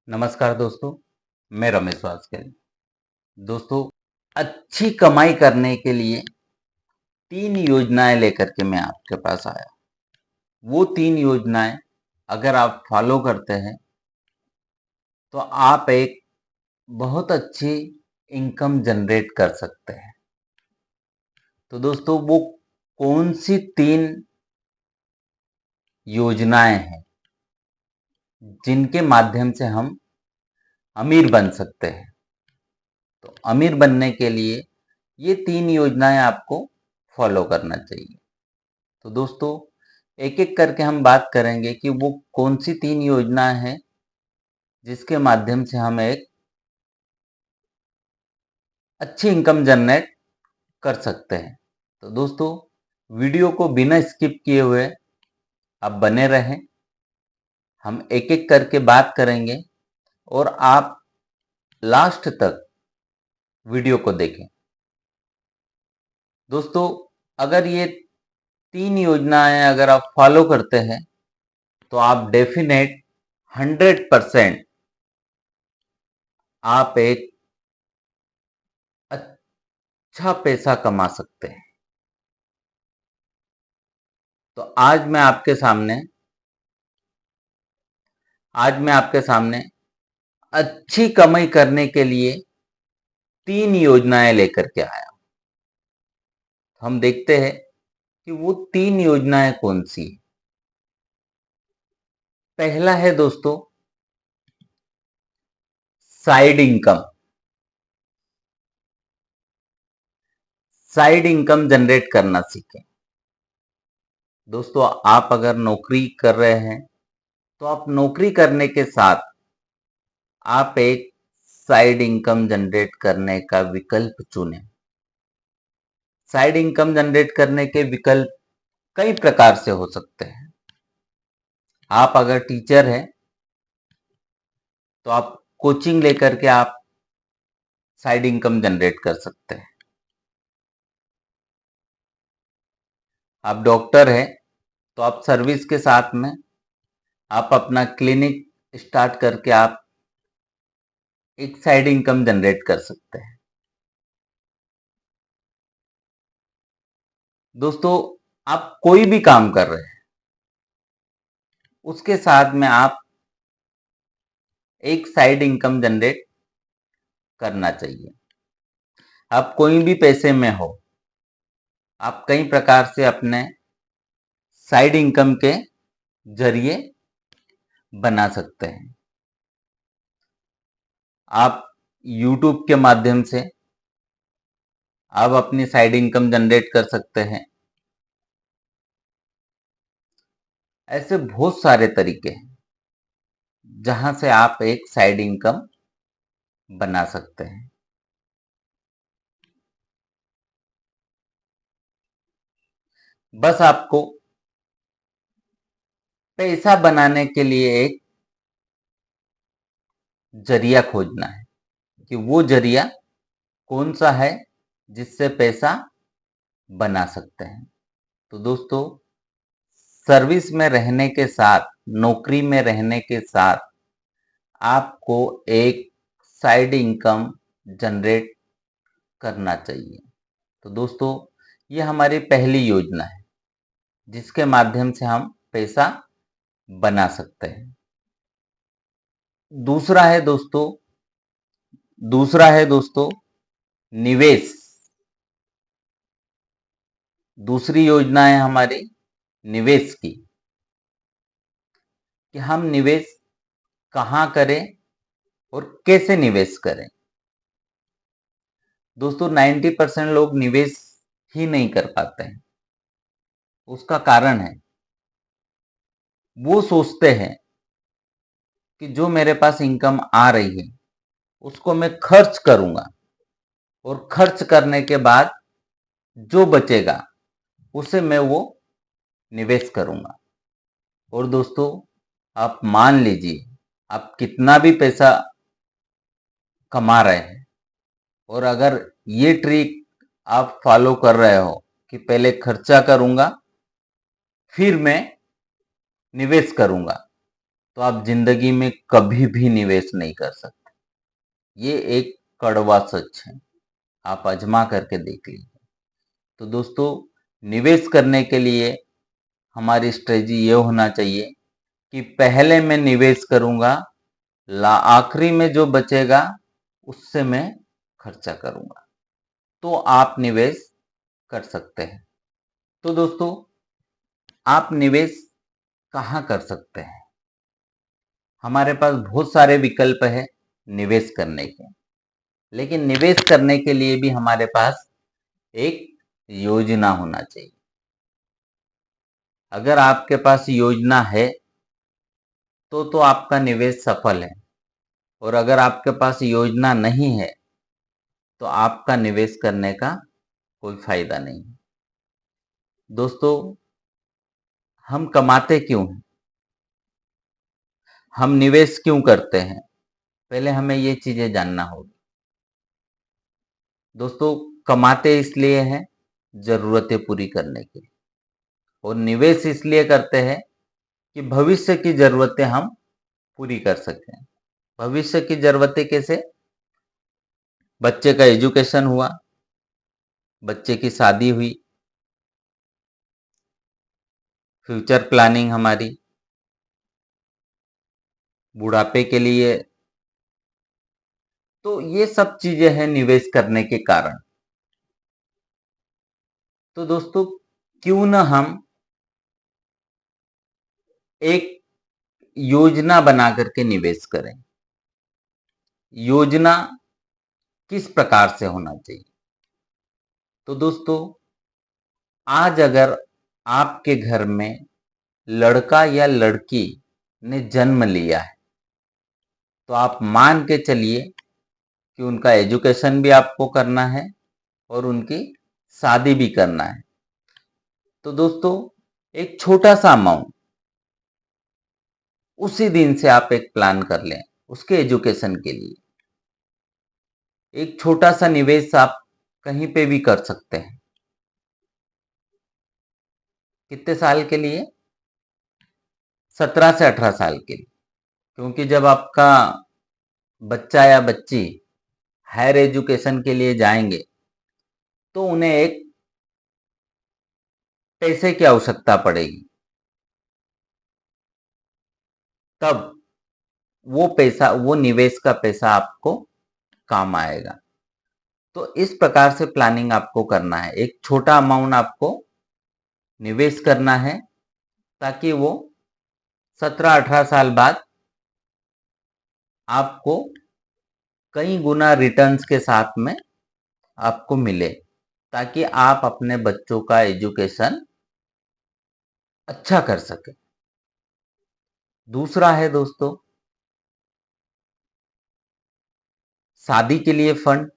नमस्कार दोस्तों, मैं रमेश वास्के। दोस्तों, अच्छी कमाई करने के लिए 3 योजनाएं लेकर के मैं आपके पास आया। वो 3 योजनाएं अगर आप फॉलो करते हैं तो आप एक बहुत अच्छी इनकम जनरेट कर सकते हैं। तो दोस्तों, वो कौन सी 3 योजनाएं हैं जिनके माध्यम से हम अमीर बन सकते हैं? तो अमीर बनने के लिए ये 3 योजनाएं आपको फॉलो करना चाहिए। तो दोस्तों, एक एक करके हम बात करेंगे कि वो कौन सी 3 योजनाएं हैं जिसके माध्यम से हम एक अच्छी इनकम जनरेट कर सकते हैं। तो दोस्तों, वीडियो को बिना स्किप किए हुए आप बने रहें। हम एक एक करके बात करेंगे और आप लास्ट तक वीडियो को देखें। दोस्तों, अगर ये 3 योजनाएं अगर आप फॉलो करते हैं तो आप डेफिनेट 100% आप एक अच्छा पैसा कमा सकते हैं। तो आज मैं आपके सामने अच्छी कमाई करने के लिए 3 योजनाएं लेकर के आया हूं। हम देखते हैं कि वो 3 योजनाएं कौन सी है। पहला है दोस्तों, side income. Side income generate करना सीखें। दोस्तों, आप अगर नौकरी कर रहे हैं तो आप नौकरी करने के साथ आप एक साइड इनकम जनरेट करने का विकल्प चुनें। साइड इनकम जनरेट करने के विकल्प कई प्रकार से हो सकते हैं। आप अगर टीचर हैं तो आप कोचिंग लेकर के आप साइड इनकम जनरेट कर सकते हैं। आप डॉक्टर हैं तो आप सर्विस के साथ में आप अपना क्लिनिक स्टार्ट करके आप एक साइड इनकम जनरेट कर सकते हैं। दोस्तों, आप कोई भी काम कर रहे हैं उसके साथ में आप एक साइड इनकम जनरेट करना चाहिए। आप कोई भी पैसे में हो, आप कई प्रकार से अपने साइड इनकम के जरिए बना सकते हैं। आप YouTube के माध्यम से आप अपनी साइड इनकम जनरेट कर सकते हैं। ऐसे बहुत सारे तरीके हैं जहां से आप एक साइड इनकम बना सकते हैं। बस आपको पैसा बनाने के लिए एक जरिया खोजना है कि वो जरिया कौन सा है जिससे पैसा बना सकते हैं। तो दोस्तों, सर्विस में रहने के साथ, नौकरी में रहने के साथ आपको एक साइड इनकम जनरेट करना चाहिए। तो दोस्तों, ये हमारी पहली योजना है जिसके माध्यम से हम पैसा बना सकते हैं। दूसरा है दोस्तों निवेश। दूसरी योजना है हमारी निवेश की कि हम निवेश कहाँ करें और कैसे निवेश करें। दोस्तों, 90% लोग निवेश ही नहीं कर पाते हैं। उसका कारण है वो सोचते हैं कि जो मेरे पास इनकम आ रही है उसको मैं खर्च करूंगा और खर्च करने के बाद जो बचेगा उसे मैं वो निवेश करूंगा। और दोस्तों, आप मान लीजिए आप कितना भी पैसा कमा रहे हैं और अगर ये ट्रिक आप फॉलो कर रहे हो कि पहले खर्चा करूंगा फिर मैं निवेश करूंगा, तो आप जिंदगी में कभी भी निवेश नहीं कर सकते। ये एक कड़वा सच है, आप आजमा करके देख लीजिए। तो दोस्तों, निवेश करने के लिए हमारी स्ट्रेटजी ये होना चाहिए कि पहले मैं निवेश करूंगा, आखिरी में जो बचेगा उससे मैं खर्चा करूंगा, तो आप निवेश कर सकते हैं। तो दोस्तों, आप निवेश कहाँ कर सकते हैं? हमारे पास बहुत सारे विकल्प है निवेश करने के, लेकिन निवेश करने के लिए भी हमारे पास एक योजना होना चाहिए। अगर आपके पास योजना है तो आपका निवेश सफल है, और अगर आपके पास योजना नहीं है तो आपका निवेश करने का कोई फायदा नहीं। दोस्तों, हम कमाते क्यों हैं? हम निवेश क्यों करते हैं? पहले हमें ये चीजें जानना होगी। दोस्तों, कमाते इसलिए हैं जरूरतें पूरी करने के लिए, और निवेश इसलिए करते हैं कि भविष्य की जरूरतें हम पूरी कर सकें। भविष्य की जरूरतें कैसे? बच्चे का एजुकेशन हुआ, बच्चे की शादी हुई, फ्यूचर प्लानिंग हमारी, बुढ़ापे के लिए, तो ये सब चीजें हैं निवेश करने के कारण। तो दोस्तों, क्यों ना हम एक योजना बना करके निवेश करें। योजना किस प्रकार से होना चाहिए? तो दोस्तों, आज अगर आपके घर में लड़का या लड़की ने जन्म लिया है, तो आप मान के चलिए कि उनका एजुकेशन भी आपको करना है और उनकी शादी भी करना है। तो दोस्तों, एक छोटा सा अमाउंट उसी दिन से आप एक प्लान कर लें उसके एजुकेशन के लिए। एक छोटा सा निवेश आप कहीं पे भी कर सकते हैं। कितने साल के लिए? 17 से 18 साल के लिए। क्योंकि जब आपका बच्चा या बच्ची हायर एजुकेशन के लिए जाएंगे तो उन्हें एक पैसे की आवश्यकता पड़ेगी, तब वो पैसा, वो निवेश का पैसा आपको काम आएगा। तो इस प्रकार से प्लानिंग आपको करना है। एक छोटा अमाउंट आपको निवेश करना है ताकि वो 17-18 साल बाद आपको कई गुना रिटर्न्स के साथ में आपको मिले, ताकि आप अपने बच्चों का एजुकेशन अच्छा कर सके। दूसरा है दोस्तों, शादी के लिए फंड।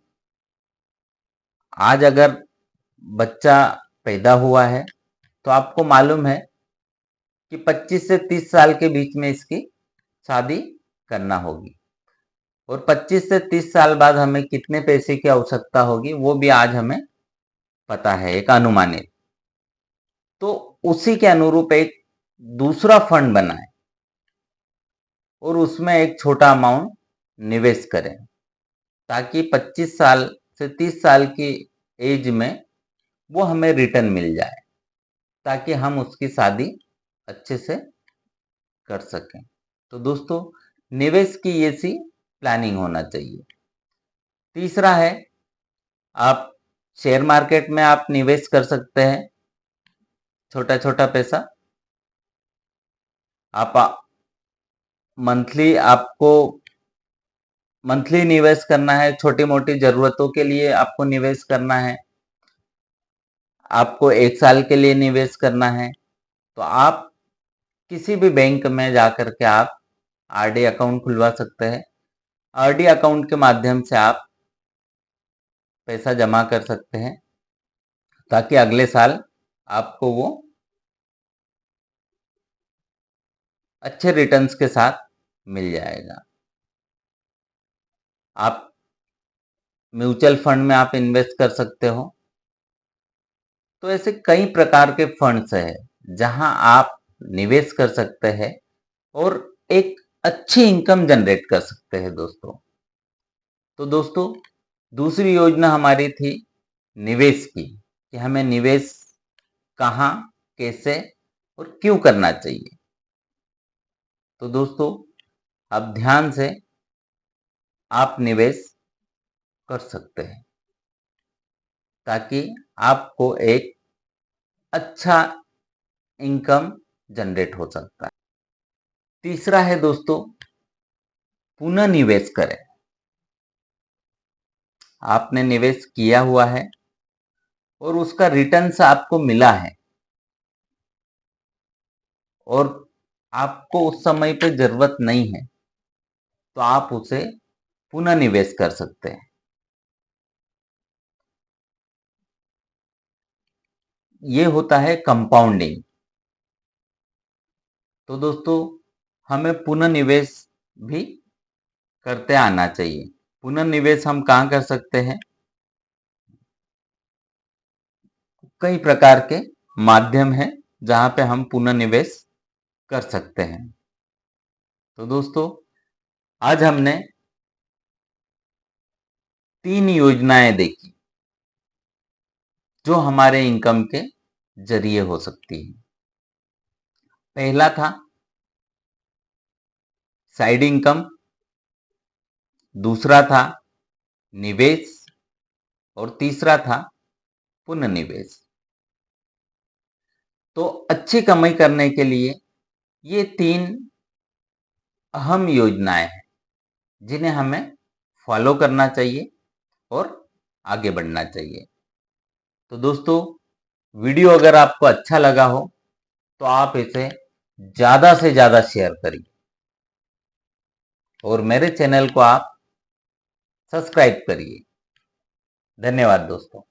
आज अगर बच्चा पैदा हुआ है तो आपको मालूम है कि 25 से 30 साल के बीच में इसकी शादी करना होगी, और 25 से 30 साल बाद हमें कितने पैसे की आवश्यकता होगी वो भी आज हमें पता है, एक अनुमानित। तो उसी के अनुरूप एक दूसरा फंड बनाएं और उसमें एक छोटा अमाउंट निवेश करें, ताकि 25 साल से 30 साल की एज में वो हमें रिटर्न मिल जाए, ताकि हम उसकी शादी अच्छे से कर सकें। तो दोस्तों, निवेश की ये सी प्लानिंग होना चाहिए। तीसरा है, आप शेयर मार्केट में आप निवेश कर सकते हैं छोटा छोटा पैसा। आप आपको मंथली निवेश करना है, छोटी मोटी जरूरतों के लिए आपको निवेश करना है, आपको 1 साल के लिए निवेश करना है, तो आप किसी भी बैंक में जाकर के आप आरडी अकाउंट खुलवा सकते हैं। आरडी अकाउंट के माध्यम से आप पैसा जमा कर सकते हैं, ताकि अगले साल आपको वो अच्छे रिटर्न्स के साथ मिल जाएगा। आप म्यूचुअल फंड में आप इन्वेस्ट कर सकते हो। तो ऐसे कई प्रकार के फंड्स हैं जहां आप निवेश कर सकते हैं, और एक अच्छी इनकम जनरेट कर सकते हैं दोस्तों। तो दोस्तों, दूसरी योजना हमारी थी निवेश की, कि हमें निवेश कहाँ, कैसे और क्यों करना चाहिए। तो दोस्तों, अब ध्यान से आप निवेश कर सकते हैं ताकि आपको एक अच्छा इनकम जनरेट हो सकता है। तीसरा है दोस्तों, पुनः निवेश करें। आपने निवेश किया हुआ है और उसका रिटर्न्स आपको मिला है और आपको उस समय पे जरूरत नहीं है, तो आप उसे पुनः निवेश कर सकते हैं। ये होता है कंपाउंडिंग। तो दोस्तों, हमें पुनः निवेश भी करते आना चाहिए। पुनः निवेश हम कहाँ कर सकते हैं? कई प्रकार के माध्यम हैं जहां पे हम पुनः निवेश कर सकते हैं। तो दोस्तों, आज हमने 3 योजनाएं देखी जो हमारे इनकम के जरिए हो सकती है। पहला था साइड इनकम, दूसरा था निवेश और तीसरा था पुनः निवेश। तो अच्छी कमाई करने के लिए ये 3 अहम योजनाएं हैं जिन्हें हमें फॉलो करना चाहिए और आगे बढ़ना चाहिए। तो दोस्तों, वीडियो अगर आपको अच्छा लगा हो तो आप इसे ज़्यादा से ज़्यादा शेयर करिए और मेरे चैनल को आप सब्सक्राइब करिए। धन्यवाद दोस्तों।